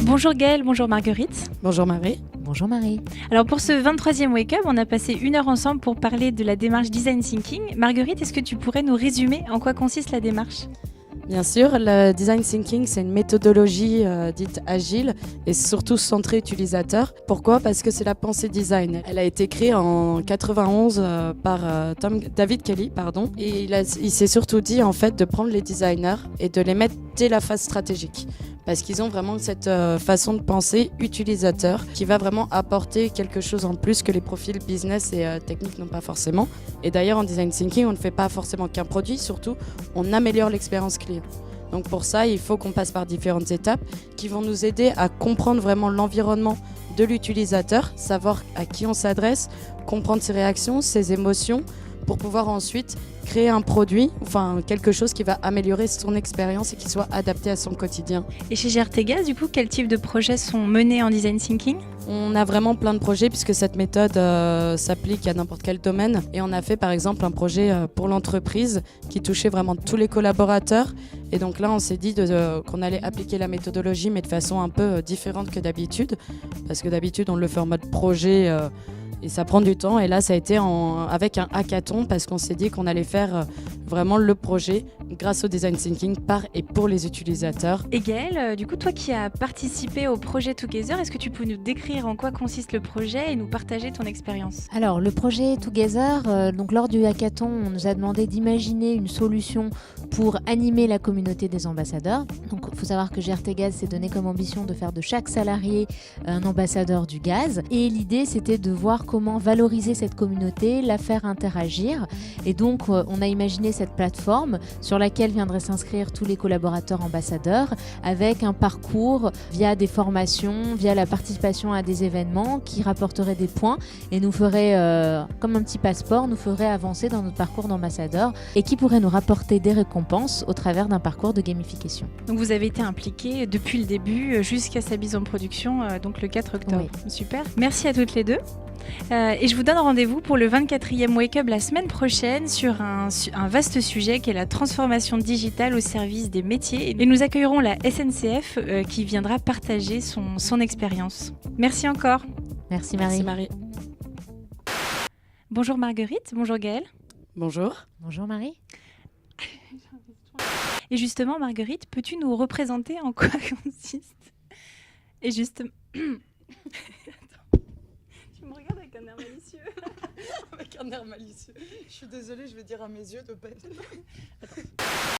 Bonjour Gaëlle, bonjour Marguerite. Bonjour Marie. Bonjour Marie. Alors pour ce 23e Wake Up, on a passé 1 heure ensemble pour parler de la démarche Design Thinking. Marguerite, est-ce que tu pourrais nous résumer en quoi consiste la démarche ? Bien sûr, le Design Thinking, c'est une méthodologie dite agile et surtout centrée utilisateur. Pourquoi ? Parce que c'est la pensée design. Elle a été créée en 91 par David Kelly, et il s'est surtout dit en fait de prendre les designers et de les mettre dès la phase stratégique. Parce qu'ils ont vraiment cette façon de penser utilisateur qui va vraiment apporter quelque chose en plus que les profils business et techniques n'ont pas forcément. Et d'ailleurs, en Design Thinking, on ne fait pas forcément qu'un produit, surtout, on améliore l'expérience client. Donc pour ça, il faut qu'on passe par différentes étapes qui vont nous aider à comprendre vraiment l'environnement de l'utilisateur, savoir à qui on s'adresse, comprendre ses réactions, ses émotions, pour pouvoir ensuite créer un produit, enfin quelque chose qui va améliorer son expérience et qui soit adapté à son quotidien. Et chez GRTGaz, du coup, quel type de projets sont menés en Design Thinking ? On a vraiment plein de projets puisque cette méthode s'applique à n'importe quel domaine. Et on a fait par exemple un projet pour l'entreprise qui touchait vraiment tous les collaborateurs. Et donc là, on s'est dit qu'on allait appliquer la méthodologie mais de façon un peu différente que d'habitude. Parce que d'habitude, on le fait en mode projet et ça prend du temps. Et là, ça a été avec un hackathon parce qu'on s'est dit qu'on allait faire vraiment le projet grâce au Design Thinking par et pour les utilisateurs. Et Gaëlle, du coup, toi qui as participé au projet Together, est-ce que tu peux nous décrire en quoi consiste le projet et nous partager ton expérience ? Alors, le projet Together, donc lors du hackathon, on nous a demandé d'imaginer une solution pour animer la communauté des ambassadeurs. Donc, il faut savoir que GRTGaz s'est donné comme ambition de faire de chaque salarié un ambassadeur du gaz. Et l'idée, c'était de voir comment valoriser cette communauté, la faire interagir. Et donc, on a imaginé cette plateforme sur laquelle viendraient s'inscrire tous les collaborateurs ambassadeurs avec un parcours via des formations, via la participation à des événements qui rapporteraient des points et nous ferait, comme un petit passeport, nous ferait avancer dans notre parcours d'ambassadeur et qui pourrait nous rapporter des récompenses au travers d'un parcours de gamification. Donc vous avez été impliqués depuis le début jusqu'à sa mise en production, donc le 4 octobre. Oui. Super. Merci à toutes les deux. Et je vous donne rendez-vous pour le 24e Wake Up la semaine prochaine sur un vaste sujet qui est la transformation digitale au service des métiers. Et nous accueillerons la SNCF qui viendra partager son expérience. Merci encore. Merci Marie. Merci Marie. Bonjour Marguerite, bonjour Gaëlle. Bonjour. Bonjour Marie. Et justement Marguerite, peux-tu nous représenter en quoi consiste ? Et justement... Tu me regardes avec un air malicieux. Avec un air malicieux. Je suis désolée, je vais dire à mes yeux de pas être... Attends.